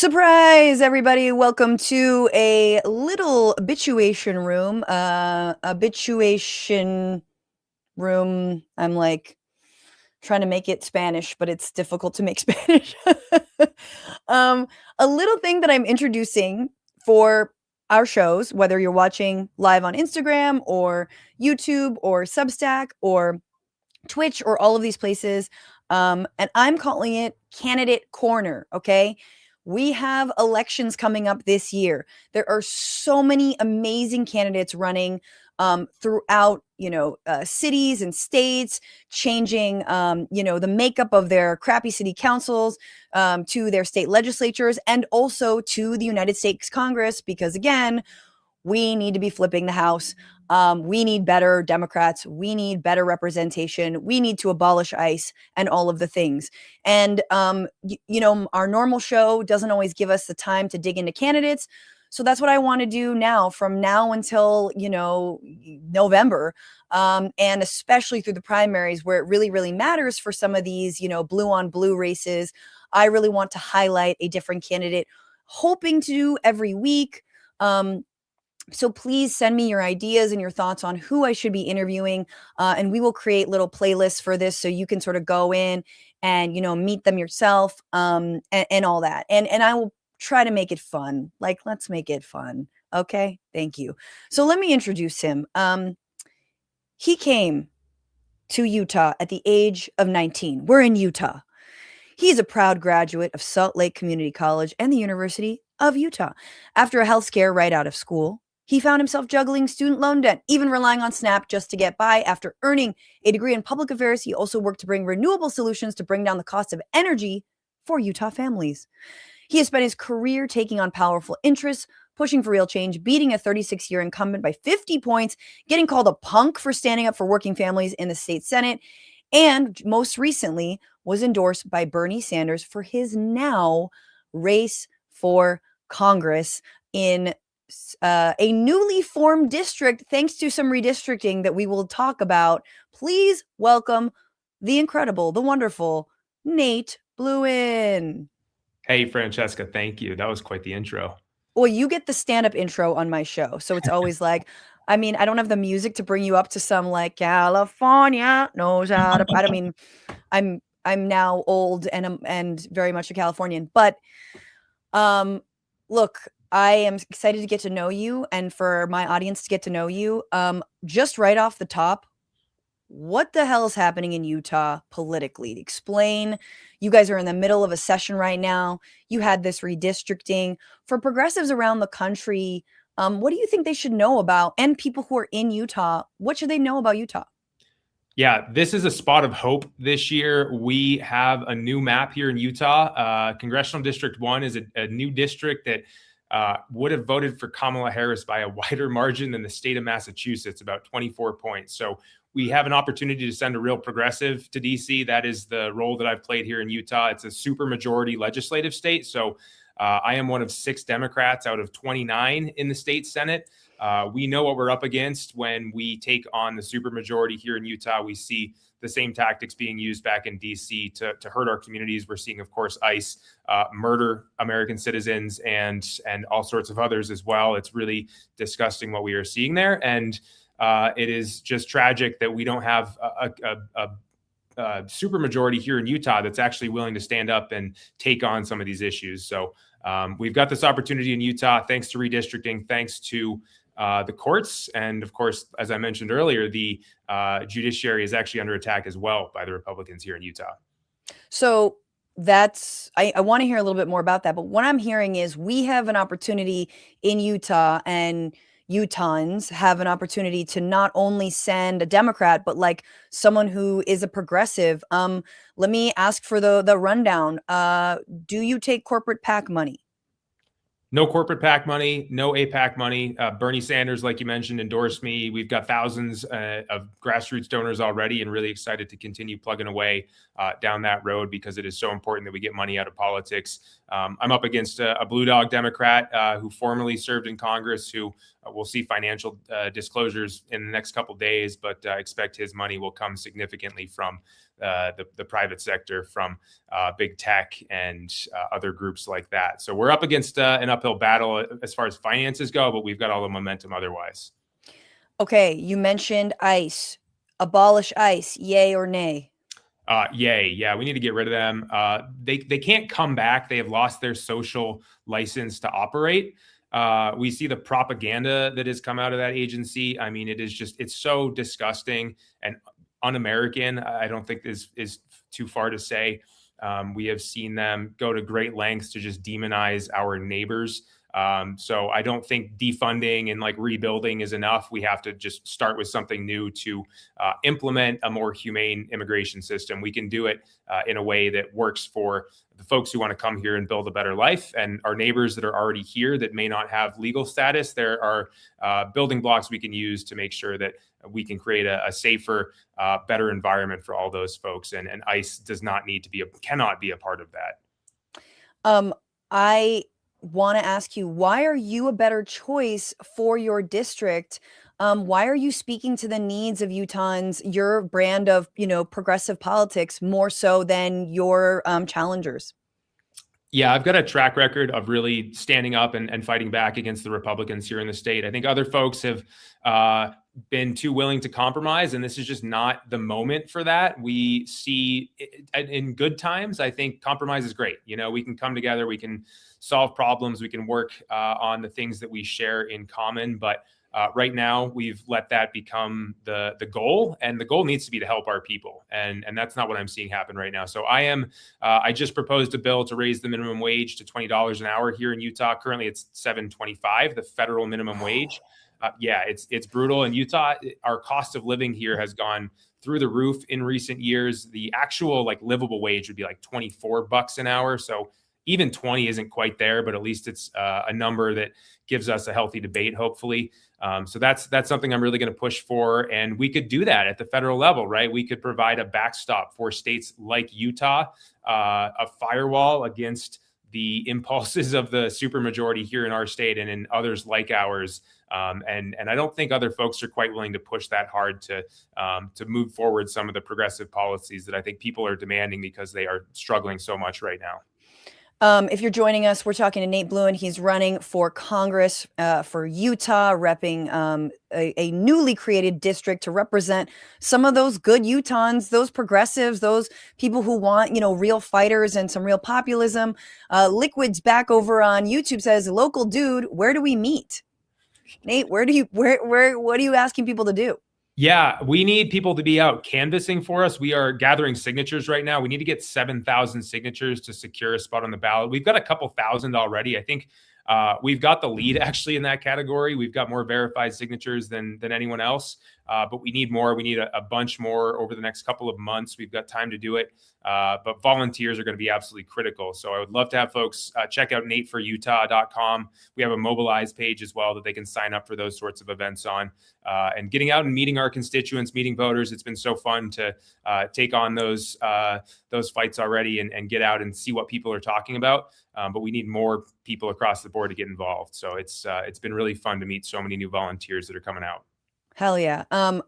Surprise, everybody. Welcome to a little bitchuation room. A bitchuation room. I'm like trying to make it Spanish, but it's difficult to make Spanish. um, a little thing that I'm introducing for our shows, whether you're watching live on Instagram or YouTube or Substack or Twitch or all of these places. And I'm calling it Candidate Corner. Okay. We have elections coming up this year. There are so many amazing candidates running throughout, cities and states, changing, the makeup of their crappy city councils to their state legislatures and also to the United States Congress, because again, we need to be flipping the House. We need better Democrats. We need better representation. We need to abolish ICE and all of the things. And, our normal show doesn't always give us the time to dig into candidates. So that's what I want to do now, from now until, November. And especially through the primaries, where it really, really matters for some of these, blue on blue races. I really want to highlight a different candidate, hoping to do every week. So please send me your ideas and your thoughts on who I should be interviewing. And we will create little playlists for this so you can sort of go in and, meet them yourself and all that. And I will try to make it fun. Like, let's make it fun. Okay. Thank you. So let me introduce him. He came to Utah at the age of 19. We're in Utah. He's a proud graduate of Salt Lake Community College and the University of Utah. After a health scare right out of school, he found himself juggling student loan debt, even relying on SNAP just to get by. After earning a degree in public affairs, he also worked to bring renewable solutions to bring down the cost of energy for Utah families. He has spent his career taking on powerful interests, pushing for real change, beating a 36-year incumbent by 50 points, getting called a punk for standing up for working families in the state Senate, and most recently was endorsed by Bernie Sanders for his now race for Congress in a newly formed district, thanks to some redistricting that we will talk about. Please welcome the incredible, the wonderful Nate Blouin. Hey, Francesca, thank you. That was quite the intro. Well, you get the stand-up intro on my show, so it's always like, I mean, I don't have the music to bring you up to some like California knows how to. I don't mean, I'm now old and very much a Californian, but look, I am excited to get to know you and for my audience to get to know you. Just right off the top, what the hell is happening in Utah politically? Explain. You guys are in the middle of a session right now. You had this redistricting. For progressives around the country, what do you think they should know about? And people who are in Utah, what should they know about Utah? Yeah, this is a spot of hope this year. We have a new map here in Utah. Congressional District 1 is a new district that would have voted for Kamala Harris by a wider margin than the state of Massachusetts, about 24 points. So we have an opportunity to send a real progressive to DC. That is the role that I've played here in Utah. It's a supermajority legislative state. So I am one of 6 Democrats out of 29 in the state Senate. We know what we're up against when we take on the supermajority here in Utah. We see the same tactics being used back in DC to hurt our communities. We're seeing, of course, ICE murder American citizens and all sorts of others as well. It's really disgusting what we are seeing there. And it is just tragic that we don't have a supermajority here in Utah that's actually willing to stand up and take on some of these issues. So we've got this opportunity in Utah, thanks to redistricting, thanks to the courts. And of course, as I mentioned earlier, the judiciary is actually under attack as well by the Republicans here in Utah. So I want to hear a little bit more about that. But what I'm hearing is we have an opportunity in Utah, and Utahns have an opportunity to not only send a Democrat, but like someone who is a progressive. Let me ask for the rundown. Do you take corporate PAC money? No corporate PAC money, no APAC money. Bernie Sanders, like you mentioned, endorsed me. We've got thousands of grassroots donors already, and really excited to continue plugging away down that road, because it is so important that we get money out of politics. I'm up against a Blue Dog Democrat who formerly served in Congress, who will see financial disclosures in the next couple of days, but I expect his money will come significantly from the private sector from big tech and other groups like that. So we're up against an uphill battle as far as finances go, but we've got all the momentum otherwise. Okay, you mentioned ICE. Abolish ICE, yay or nay? Yay. Yeah, we need to get rid of them. They can't come back. They have lost their social license to operate. We see the propaganda that has come out of that agency. I mean, it's so disgusting and un-American. I don't think is too far to say. We have seen them go to great lengths to just demonize our neighbors. So I don't think defunding and like rebuilding is enough. We have to just start with something new to implement a more humane immigration system. We can do it in a way that works for the folks who want to come here and build a better life, and our neighbors that are already here that may not have legal status. There are building blocks we can use to make sure that we can create a safer, better environment for all those folks. And ICE cannot be a part of that. I want to ask you, why are you a better choice for your district? Why are you speaking to the needs of Utahns, your brand of, progressive politics, more so than your challengers? Yeah, I've got a track record of really standing up and fighting back against the Republicans here in the state. I think other folks have been too willing to compromise, and this is just not the moment for that. We see in good times, I think compromise is great. We can come together, we can solve problems, we can work on the things that we share in common. But right now, we've let that become the goal, and the goal needs to be to help our people, and that's not what I'm seeing happen right now. So I just proposed a bill to raise the minimum wage to $20 an hour here in Utah. Currently, it's $7.25, the federal minimum wage. Yeah, it's brutal in Utah. Our cost of living here has gone through the roof in recent years. The actual livable wage would be like $24 an hour. So even 20 isn't quite there, but at least it's a number that gives us a healthy debate, hopefully. So that's something I'm really going to push for. And we could do that at the federal level, right? We could provide a backstop for states like Utah, a firewall against the impulses of the supermajority here in our state and in others like ours. And I don't think other folks are quite willing to push that hard to move forward some of the progressive policies that I think people are demanding because they are struggling so much right now. If you're joining us, we're talking to Nate Blouin. He's running for Congress for Utah, repping a newly created district to represent some of those good Utahns, those progressives, those people who want, real fighters and some real populism. Liquid's back over on YouTube says, local dude, where do we meet? Nate, what are you asking people to do? Yeah, we need people to be out canvassing for us. We are gathering signatures right now. We need to get 7,000 signatures to secure a spot on the ballot. We've got a couple thousand already. I think we've got the lead actually in that category. We've got more verified signatures than anyone else, but we need more. We need a bunch more over the next couple of months. We've got time to do it, but volunteers are going to be absolutely critical. So I would love to have folks check out nateforutah.com. We have a mobilize page as well that they can sign up for those sorts of events on. And getting out and meeting our constituents, meeting voters. It's been so fun to take on those fights already and get out and see what people are talking about. But we need more people across the board to get involved. So it's been really fun to meet so many new volunteers that are coming out. Hell yeah.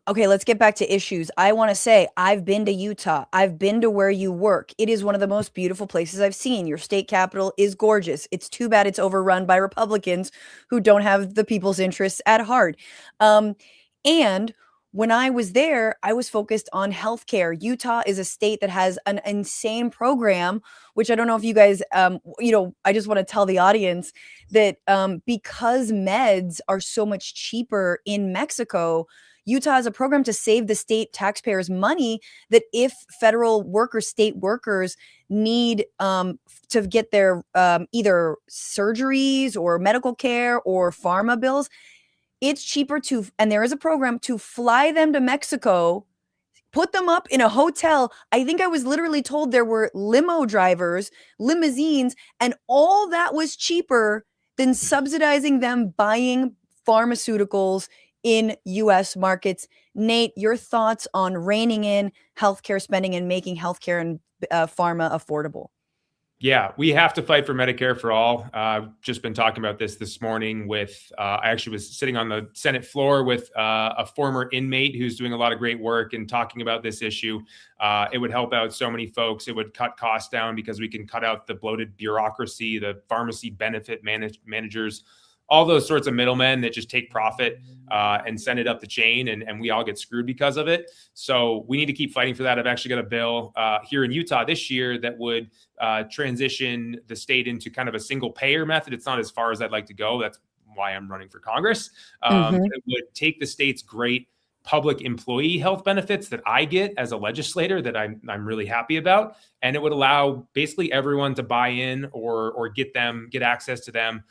Okay, let's get back to issues. I want to say I've been to Utah. I've been to where you work. It is one of the most beautiful places I've seen. Your state capital is gorgeous. It's too bad it's overrun by Republicans who don't have the people's interests at heart. And when I was there, I was focused on healthcare. Utah is a state that has an insane program, which I don't know if you guys, I just want to tell the audience that because meds are so much cheaper in Mexico, Utah has a program to save the state taxpayers money that if federal workers, state workers need to get their either surgeries or medical care or pharma bills, it's cheaper and there is a program to fly them to Mexico, put them up in a hotel. I think I was literally told there were limo drivers, limousines, and all that was cheaper than subsidizing them buying pharmaceuticals in US markets. Nate, your thoughts on reining in healthcare spending and making healthcare and pharma affordable? Yeah, we have to fight for Medicare for all. I've just been talking about this morning with, I actually was sitting on the Senate floor with a former inmate who's doing a lot of great work and talking about this issue. It would help out so many folks. It would cut costs down because we can cut out the bloated bureaucracy, the pharmacy benefit managers, all those sorts of middlemen that just take profit and send it up the chain, and we all get screwed because of it. So we need to keep fighting for that. I've actually got a bill here in Utah this year that would transition the state into kind of a single payer method. It's not as far as I'd like to go. That's why I'm running for Congress. It would take the state's great public employee health benefits that I get as a legislator that I'm really happy about, and it would allow basically everyone to buy in or get access to them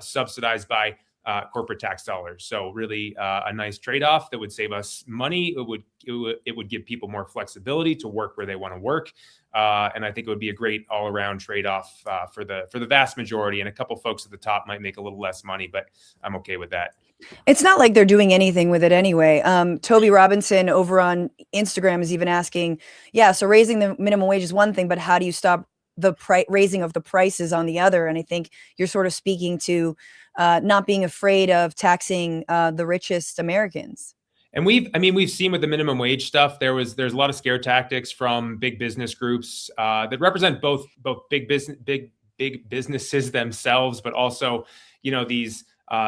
subsidized by corporate tax dollars. So really a nice trade-off that would save us money. It would give people more flexibility to work where they want to work. And I think it would be a great all-around trade-off for the vast majority. And a couple folks at the top might make a little less money, but I'm okay with that. It's not like they're doing anything with it anyway. Toby Robinson over on Instagram is even asking, yeah, so raising the minimum wage is one thing, but how do you stop the raising of the prices on the other? And I think you're sort of speaking to not being afraid of taxing the richest Americans. And we've seen with the minimum wage stuff, there's a lot of scare tactics from big business groups that represent both big businesses themselves, but also, these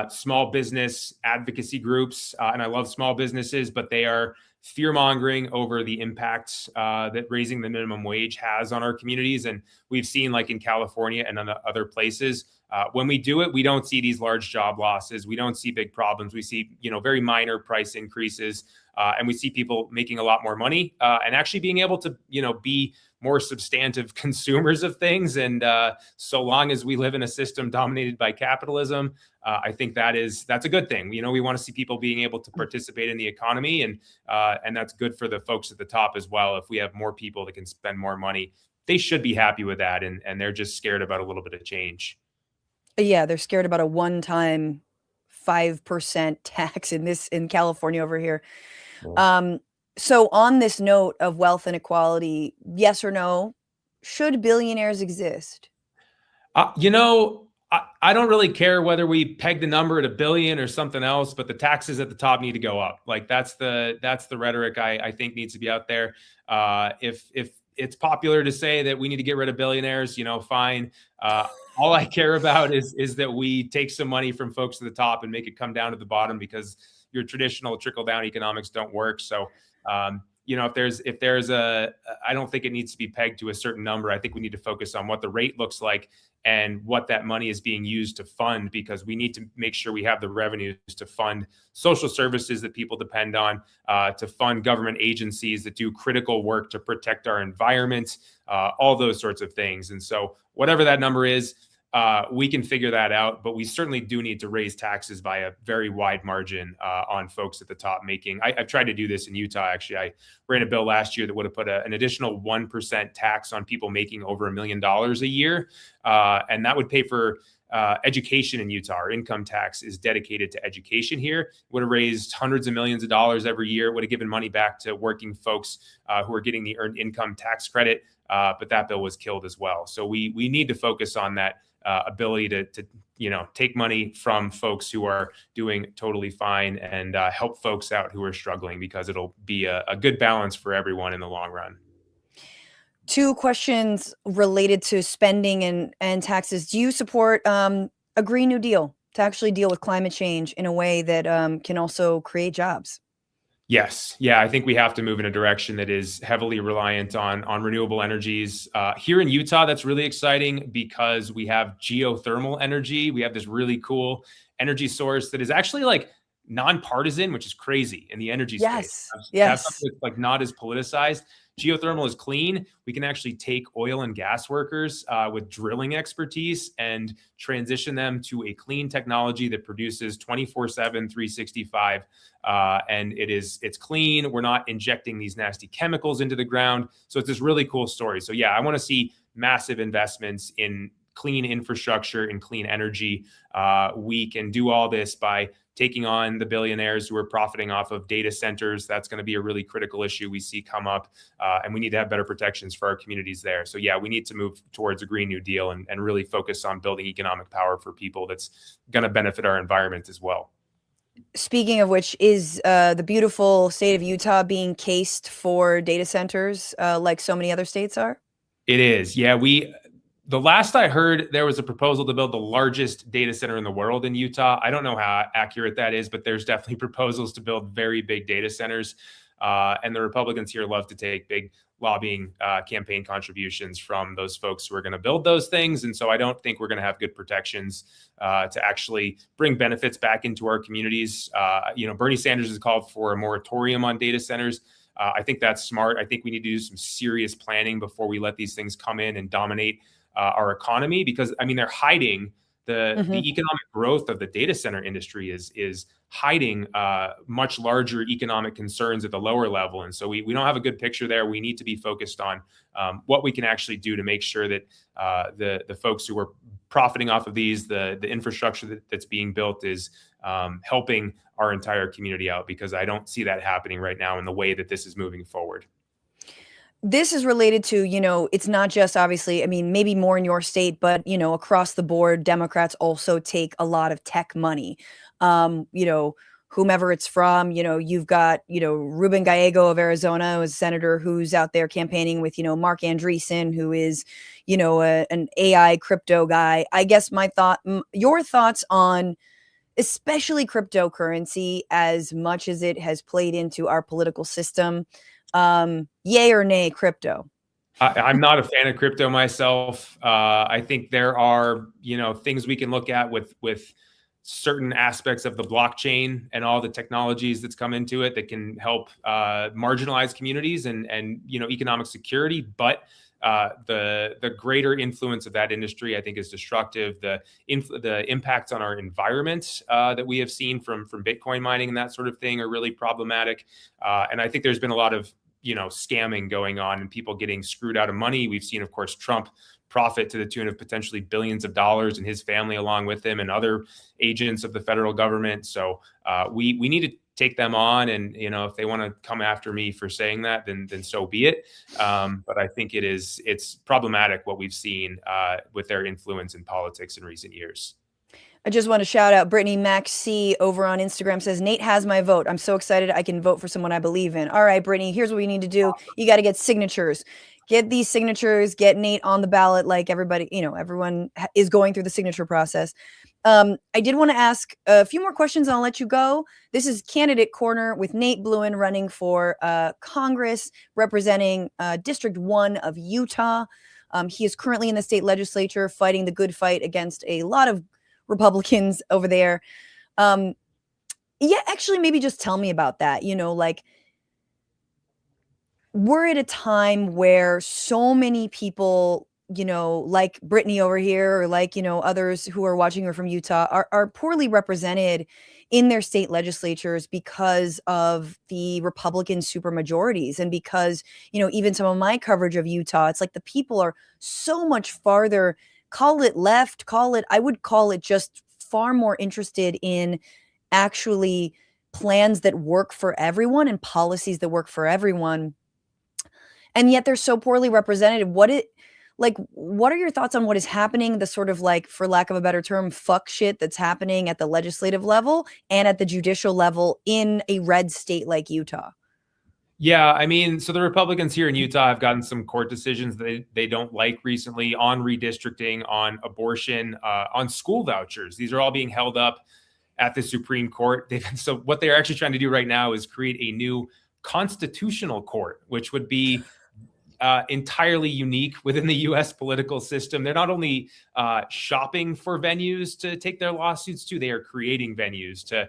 small business advocacy groups. And I love small businesses, but they are fear-mongering over the impacts that raising the minimum wage has on our communities. And we've seen, like in California and other places, when we do it, we don't see these large job losses. We don't see big problems. We see, very minor price increases, and we see people making a lot more money and actually being able to, be more substantive consumers of things. And so long as we live in a system dominated by capitalism, I think that's a good thing. We want to see people being able to participate in the economy, and that's good for the folks at the top as well. If we have more people that can spend more money, they should be happy with that, and they're just scared about a little bit of change. Yeah, they're scared about a one-time 5% tax in California over here. So on this note of wealth inequality, yes or no, should billionaires exist? I don't really care whether we peg the number at $1 billion or something else, but the taxes at the top need to go up. Like that's the rhetoric I think needs to be out there. If it's popular to say that we need to get rid of billionaires, fine. All I care about is that we take some money from folks at the top and make it come down to the bottom, because your traditional trickle down economics don't work. So, if there's I don't think it needs to be pegged to a certain number. I think we need to focus on what the rate looks like and what that money is being used to fund, because we need to make sure we have the revenues to fund social services that people depend on, to fund government agencies that do critical work to protect our environment, all those sorts of things. And so whatever that number is, we can figure that out, but we certainly do need to raise taxes by a very wide margin on folks at the top making. I've tried to do this in Utah. Actually, I ran a bill last year that would have put an additional 1% tax on people making over $1 million a year. And that would pay for education in Utah. Our income tax is dedicated to education here. It would have raised hundreds of millions of dollars every year. It would have given money back to working folks who are getting the earned income tax credit. But that bill was killed as well. So we need to focus on that ability to take money from folks who are doing totally fine and help folks out who are struggling, because it'll be a good balance for everyone in the long run. Two questions related to spending and taxes. Do you support a Green New Deal to actually deal with climate change in a way that can also create jobs? Yes. Yeah, I think we have to move in a direction that is heavily reliant on renewable energies. Here in Utah, that's really exciting because we have geothermal energy. We have this really cool energy source that is actually like nonpartisan, which is crazy in the energy space. Yes. Something that's like not as politicized. Geothermal is clean. We can actually take oil and gas workers with drilling expertise and transition them to a clean technology that produces 24/7, 365. And it's clean. We're not injecting these nasty chemicals into the ground. So it's this really cool story. So yeah, I want to see massive investments in clean infrastructure and clean energy. We can do all this by taking on the billionaires who are profiting off of data centers. That's going to be a really critical issue we see come up. And we need to have better protections for our communities there. So yeah, we need to move towards a Green New Deal and really focus on building economic power for people that's going to benefit our environment as well. Speaking of which, is the beautiful state of Utah being cased for data centers like so many other states are? It is. Yeah, the last I heard, there was a proposal to build the largest data center in the world in Utah. I don't know how accurate that is, but there's definitely proposals to build very big data centers. And the Republicans here love to take big lobbying campaign contributions from those folks who are going to build those things. And so I don't think we're going to have good protections to actually bring benefits back into our communities. Bernie Sanders has called for a moratorium on data centers. I think that's smart. I think we need to do some serious planning before we let these things come in and dominate our economy, because they're hiding the economic growth of the data center industry is hiding much larger economic concerns at the lower level. And so we don't have a good picture there. We need to be focused on what we can actually do to make sure that the folks who are profiting off of these, the infrastructure that's being built is helping our entire community out, because I don't see that happening right now in the way that this is moving forward. This is related to, it's not just obviously, maybe more in your state, but, across the board, Democrats also take a lot of tech money. Whomever it's from, you've got, Ruben Gallego of Arizona, a senator who's out there campaigning with, Mark Andreessen, who is, an AI crypto guy. I guess your thoughts on especially cryptocurrency, as much as it has played into our political system. Yay or nay crypto? I'm not a fan of crypto myself. I think there are, things we can look at with certain aspects of the blockchain and all the technologies that's come into it that can help marginalized communities and economic security. But the greater influence of that industry, I think, is destructive. The impacts on our environment that we have seen from Bitcoin mining and that sort of thing are really problematic. And I think there's been a lot of scamming going on and people getting screwed out of money. We've seen, of course, Trump profit to the tune of potentially billions of dollars, and his family along with him, and other agents of the federal government. So we need to take them on, and if they want to come after me for saying that, then so be it. But I think it's problematic what we've seen with their influence in politics in recent years. I just want to shout out Brittany Max C over on Instagram, says, Nate has my vote. I'm so excited I can vote for someone I believe in. All right, Brittany, here's what we need to do. You got to get signatures. Get these signatures, get Nate on the ballot like everybody, everyone is going through the signature process. I did want to ask a few more questions and I'll let you go. This is Candidate Corner with Nate Blouin running for Congress, representing District 1 of Utah. He is currently in the state legislature fighting the good fight against a lot of Republicans over there. Actually, maybe just tell me about that. We're at a time where so many people, like Brittany over here, or like, others who are watching her from Utah are poorly represented in their state legislatures because of the Republican supermajorities. And because, even some of my coverage of Utah, it's like the people are so much farther, call it left, I would call it just far more interested in actually plans that work for everyone and policies that work for everyone. And yet they're so poorly represented. What are your thoughts on what is happening, the sort of, like, for lack of a better term, fuck shit that's happening at the legislative level and at the judicial level in a red state like Utah? Yeah, so the Republicans here in Utah have gotten some court decisions that they don't like recently on redistricting, on abortion, on school vouchers. These are all being held up at the Supreme Court. So what they're actually trying to do right now is create a new constitutional court, which would be entirely unique within the U.S. political system. They're not only shopping for venues to take their lawsuits to, they are creating venues to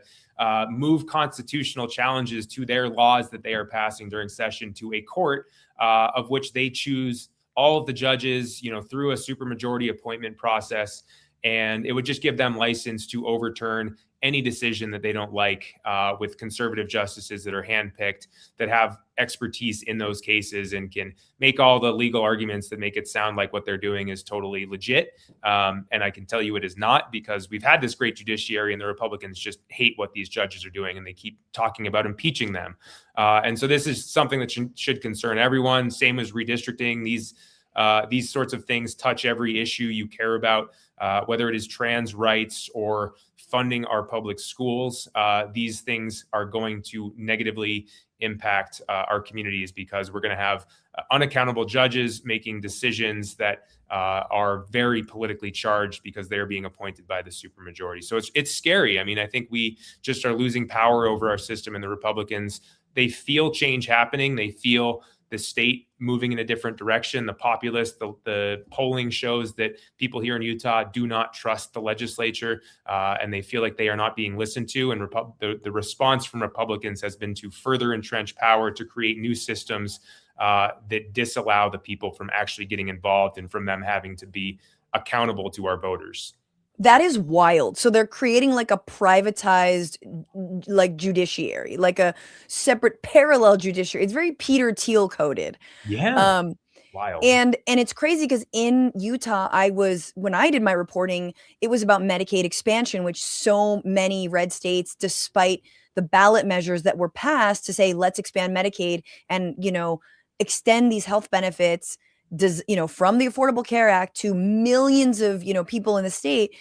move constitutional challenges to their laws that they are passing during session to a court of which they choose all of the judges, through a supermajority appointment process. and it would just give them license to overturn any decision that they don't like, with conservative justices that are handpicked, that have expertise in those cases and can make all the legal arguments that make it sound like what they're doing is totally legit. And I can tell you it is not, because we've had this great judiciary and the Republicans just hate what these judges are doing and they keep talking about impeaching them. And so this is something that should concern everyone. Same as redistricting. These sorts of things touch every issue you care about, whether it is trans rights or funding our public schools. These things are going to negatively impact our communities, because we're going to have unaccountable judges making decisions that are very politically charged because they're being appointed by the supermajority. So it's scary. I mean, I think we just are losing power over our system, and the Republicans, they feel change happening. They feel the state moving in a different direction. The populace, the polling shows that people here in Utah do not trust the legislature, and they feel like they are not being listened to. And the response from Republicans has been to further entrench power, to create new systems that disallow the people from actually getting involved and from them having to be accountable to our voters. That is wild. So they're creating like a privatized like judiciary, like a separate parallel judiciary. It's very Peter Thiel coded. Yeah. Wild. And it's crazy because in Utah, when I did my reporting, it was about Medicaid expansion, which so many red states, despite the ballot measures that were passed to say, let's expand Medicaid and, extend these health benefits, from the Affordable Care Act to millions of, people in the state.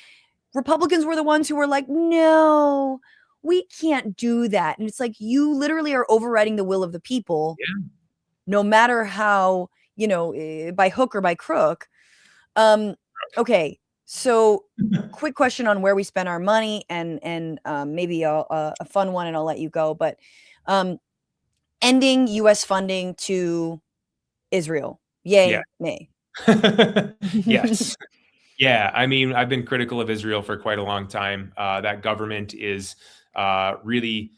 Republicans were the ones who were like, no, we can't do that. And it's like, you literally are overriding the will of the people, no matter how, by hook or by crook. Okay. So quick question on where we spend our money, and maybe a fun one, and I'll let you go. But ending U.S. funding to Israel. Yay, nay. Yes. Yeah. I mean, I've been critical of Israel for quite a long time. That government is really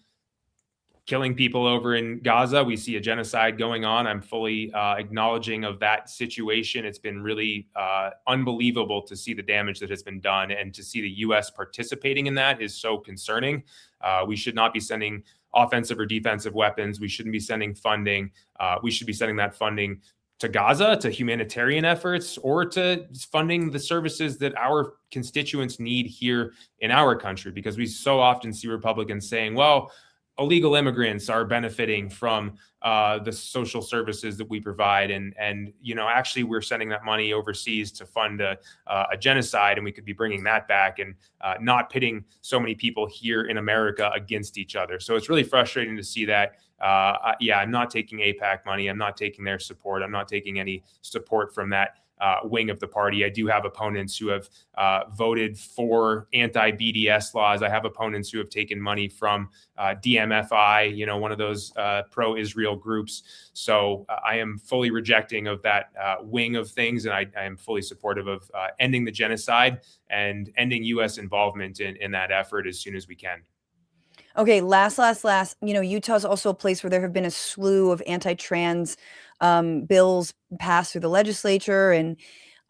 killing people over in Gaza. We see a genocide going on. I'm fully acknowledging of that situation. It's been really unbelievable to see the damage that has been done, and to see the U.S. participating in that is so concerning. We should not be sending offensive or defensive weapons. We shouldn't be sending funding. We should be sending that funding to Gaza, to humanitarian efforts, or to funding the services that our constituents need here in our country, because we so often see Republicans saying, well, illegal immigrants are benefiting from the social services that we provide. And actually we're sending that money overseas to fund a genocide, and we could be bringing that back, and not pitting so many people here in America against each other. So it's really frustrating to see that. I'm not taking AIPAC money. I'm not taking their support. I'm not taking any support from that wing of the party. I do have opponents who have voted for anti-BDS laws. I have opponents who have taken money from DMFI, one of those pro-Israel groups. So I am fully rejecting of that wing of things, and I am fully supportive of ending the genocide and ending U.S. involvement in that effort as soon as we can. Okay, last. Utah's also a place where there have been a slew of anti-trans bills passed through the legislature. And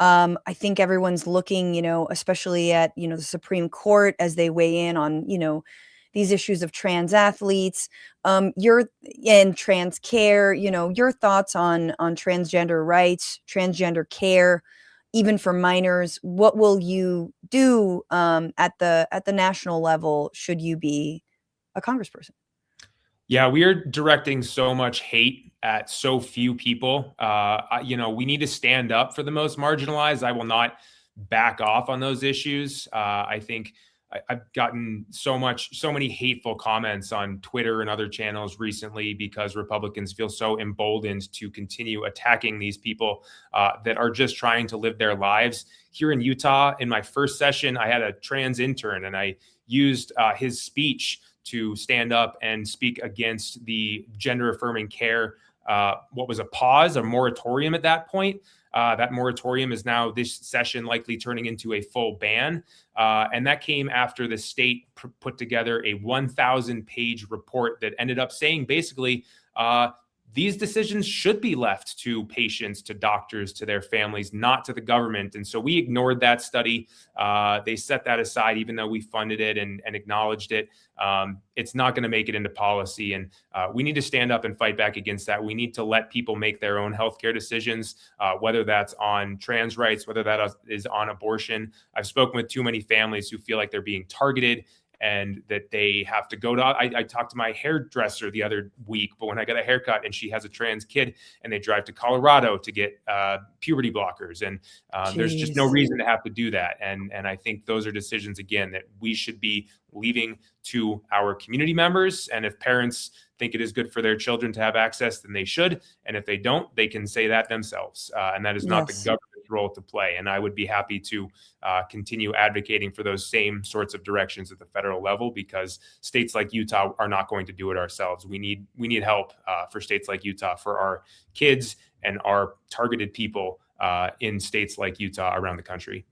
I think everyone's looking, especially at, the Supreme Court as they weigh in on, these issues of trans athletes, and trans care, your thoughts on transgender rights, transgender care, even for minors. What will you do at the national level should you be a congressperson? Yeah, we are directing so much hate at so few people. We need to stand up for the most marginalized. I will not back off on those issues. I think I've gotten so many hateful comments on Twitter and other channels recently because Republicans feel so emboldened to continue attacking these people that are just trying to live their lives. Here in Utah, in my first session, I had a trans intern, and I used his speech to stand up and speak against the gender affirming care. What was a moratorium at that point. That moratorium is now this session likely turning into a full ban. And that came after the state put together a 1,000-page report that ended up saying basically these decisions should be left to patients, to doctors, to their families, not to the government. And so we ignored that study. They set that aside, even though we funded it and acknowledged it. It's not going to make it into policy. And we need to stand up and fight back against that. We need to let people make their own healthcare decisions, whether that's on trans rights, whether that is on abortion. I've spoken with too many families who feel like they're being targeted and that they have to go to, I talked to my hairdresser the other week, but when I got a haircut and she has a trans kid and they drive to Colorado to get puberty blockers. And there's just no reason to have to do that. And I think those are decisions, again, that we should be leaving to our community members. And if parents think it is good for their children to have access, then they should. And if they don't, they can say that themselves. And that is not the government's role to play. And I would be happy to continue advocating for those same sorts of directions at the federal level, because states like Utah are not going to do it ourselves. We need help for states like Utah, for our kids and our targeted people in states like Utah around the country.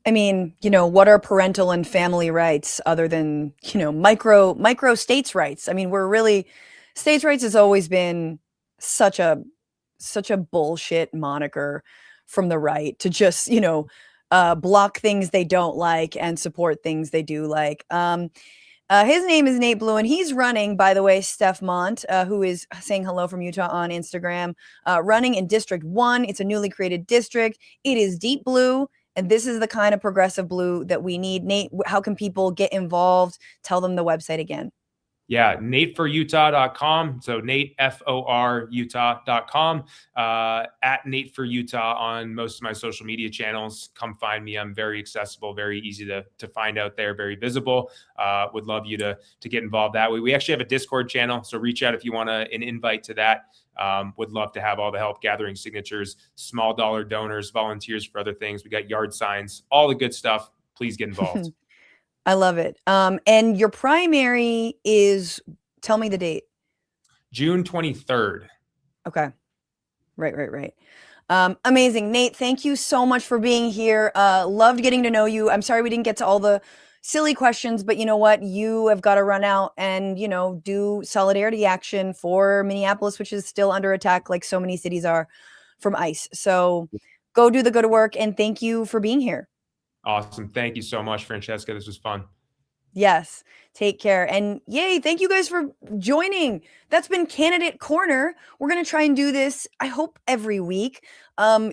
I mean, what are parental and family rights other than, micro states' rights? I mean, states' rights has always been such a bullshit moniker from the right to just, block things they don't like and support things they do like. His name is Nate Blouin. He's running, by the way, Steph Mont, who is saying hello from Utah on Instagram, running in District 1. It's a newly created district. It is deep blue. And this is the kind of progressive blue that we need. Nate, how can people get involved? Tell them the website again. Yeah, NateForUtah.com. So Nate, FOR Utah.com. At Nate for Utah on most of my social media channels. Come find me. I'm very accessible, very easy to find out there, very visible. Would love you to get involved that way. We actually have a Discord channel, so reach out if you want an invite to that. Would love to have all the help gathering signatures, small dollar donors, volunteers for other things. We got yard signs, all the good stuff. Please get involved. I love it. And your primary is, tell me the date. June 23rd. Okay. Right. Amazing. Nate, thank you so much for being here. Loved getting to know you. I'm sorry we didn't get to all the silly questions, but you know what? You have got to run out and, do solidarity action for Minneapolis, which is still under attack like so many cities are from ICE. So go do the good work, and thank you for being here. Awesome. Thank you so much, Francesca. This was fun. Yes. Take care. And yay, thank you guys for joining. That's been Candidate Corner. We're going to try and do this, I hope, every week. I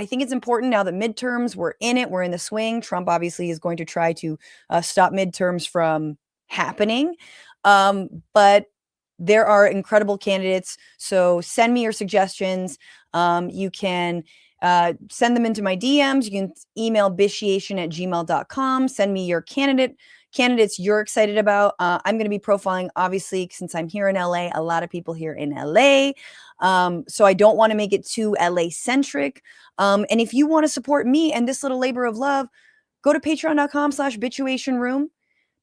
think it's important now that midterms, we're in it, we're in the swing. Trump obviously is going to try to stop midterms from happening. But there are incredible candidates. So send me your suggestions. You can send them into my DMs. You can email bitchuation@gmail.com. Send me your candidates you're excited about. I'm going to be profiling, obviously, since I'm here in LA, a lot of people here in LA. So I don't want to make it too LA centric. And if you want to support me and this little labor of love, go to patreon.com/bitchuationroom,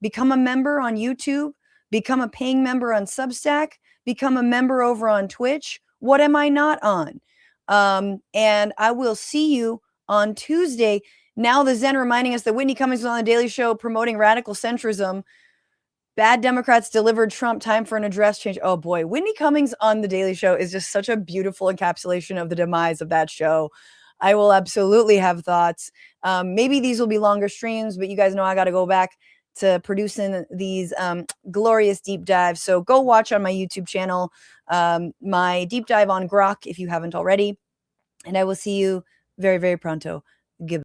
become a member on YouTube, become a paying member on Substack, become a member over on Twitch. What am I not on? And I will see you on Tuesday. Now the Zen reminding us that Whitney Cummings was on the Daily Show promoting radical centrism. Bad Democrats delivered Trump time for an address change. Oh boy, Whitney Cummings on the Daily Show is just such a beautiful encapsulation of the demise of that show. I will absolutely have thoughts. Maybe these will be longer streams, but you guys know I got to go back to producing these glorious deep dives. So go watch on my YouTube channel my deep dive on Grok if you haven't already. And I will see you very, very pronto. Goodbye.